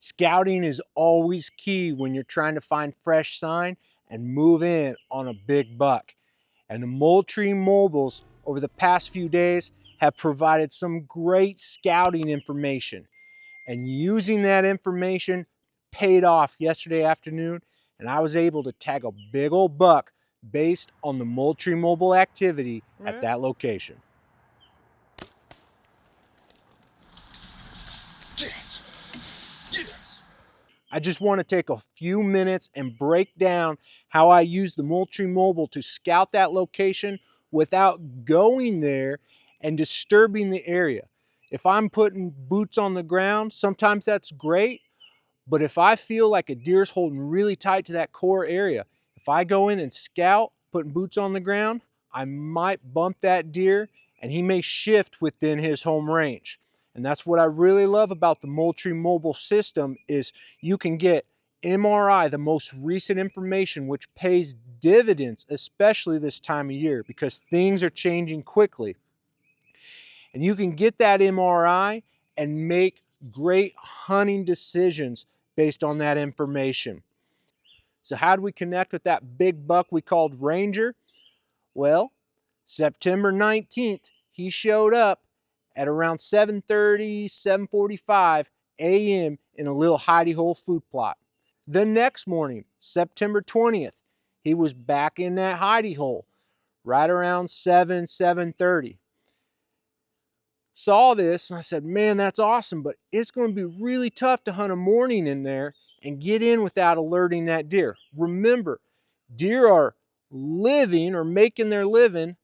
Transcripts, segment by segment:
Scouting is always key when you're trying to find fresh sign and move in on a big buck. And the Moultrie Mobiles over the past few days have provided some great scouting information. And using that information paid off yesterday afternoon, and I was able to tag a big old buck based on the Moultrie Mobile activity at that location. Yes. Yes. I just want to take a few minutes and break down how I use the Moultrie Mobile to scout that location without going there and disturbing the area. If I'm putting boots on the ground, sometimes that's great, but if I feel like a deer's holding really tight to that core area, if I go in and scout, putting boots on the ground, I might bump that deer and he may shift within his home range. And that's what I really love about the Moultrie Mobile system is you can get MRI, the most recent information, which pays dividends, especially this time of year because things are changing quickly. And you can get that MRI and make great hunting decisions based on that information. So how do we connect with that big buck we called Ranger? Well, September 19th, he showed up at around 7:30, 7:45 a.m. in a little hidey hole food plot. The next morning, September 20th, he was back in that hidey hole right around 7:30. Saw this and I said, man, that's awesome, but it's going to be really tough to hunt a morning in there and get in without alerting that deer. Remember, deer are living or making their living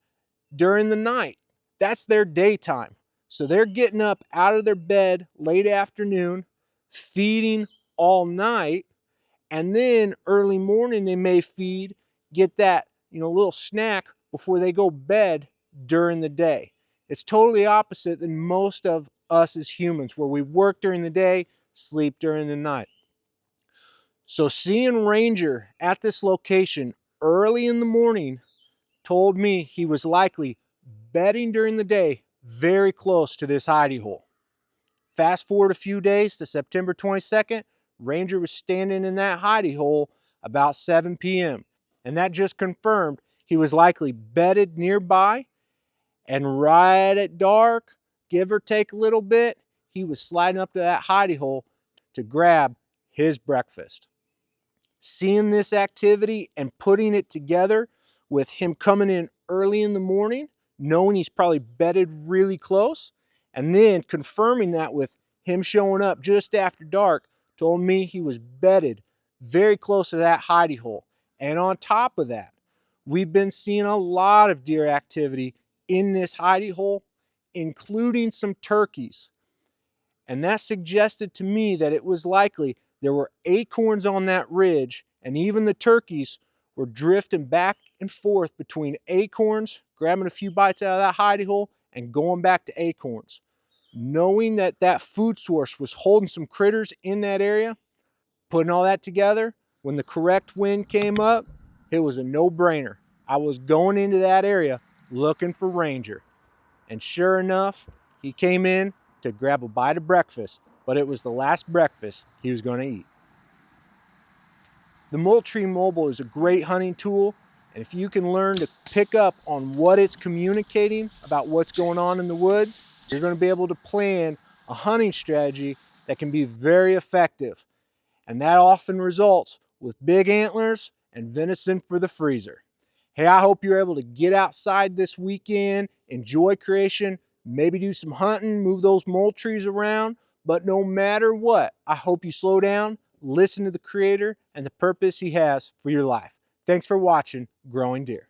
during the night. That's their daytime. So they're getting up out of their bed late afternoon, feeding all night, and then early morning they may feed, get that little snack before they go bed during the day. It's totally opposite than most of us as humans, where we work during the day, sleep during the night. So seeing Ranger at this location early in the morning told me he was likely bedding during the day very close to this hidey hole. Fast forward a few days to September 22nd, Ranger was standing in that hidey hole about 7 p.m. And that just confirmed he was likely bedded nearby, and right at dark, give or take a little bit, he was sliding up to that hidey hole to grab his breakfast. Seeing this activity and putting it together with him coming in early in the morning, knowing he's probably bedded really close, and then confirming that with him showing up just after dark, told me he was bedded very close to that hidey hole. And on top of that, we've been seeing a lot of deer activity in this hidey hole, including some turkeys. And that suggested to me that it was likely there were acorns on that ridge, and even the turkeys were drifting back and forth between acorns, grabbing a few bites out of that hidey hole, and going back to acorns. Knowing that that food source was holding some critters in that area, putting all that together, when the correct wind came up, it was a no-brainer. I was going into that area looking for Ranger. And sure enough, he came in to grab a bite of breakfast, but it was the last breakfast he was going to eat. The Moultrie Mobile is a great hunting tool, and if you can learn to pick up on what it's communicating about what's going on in the woods, you're going to be able to plan a hunting strategy that can be very effective. And that often results with big antlers and venison for the freezer. Hey, I hope you're able to get outside this weekend, enjoy creation, maybe do some hunting, move those Moultries around. But no matter what, I hope you slow down, listen to the Creator and the purpose He has for your life. Thanks for watching Growing Deer.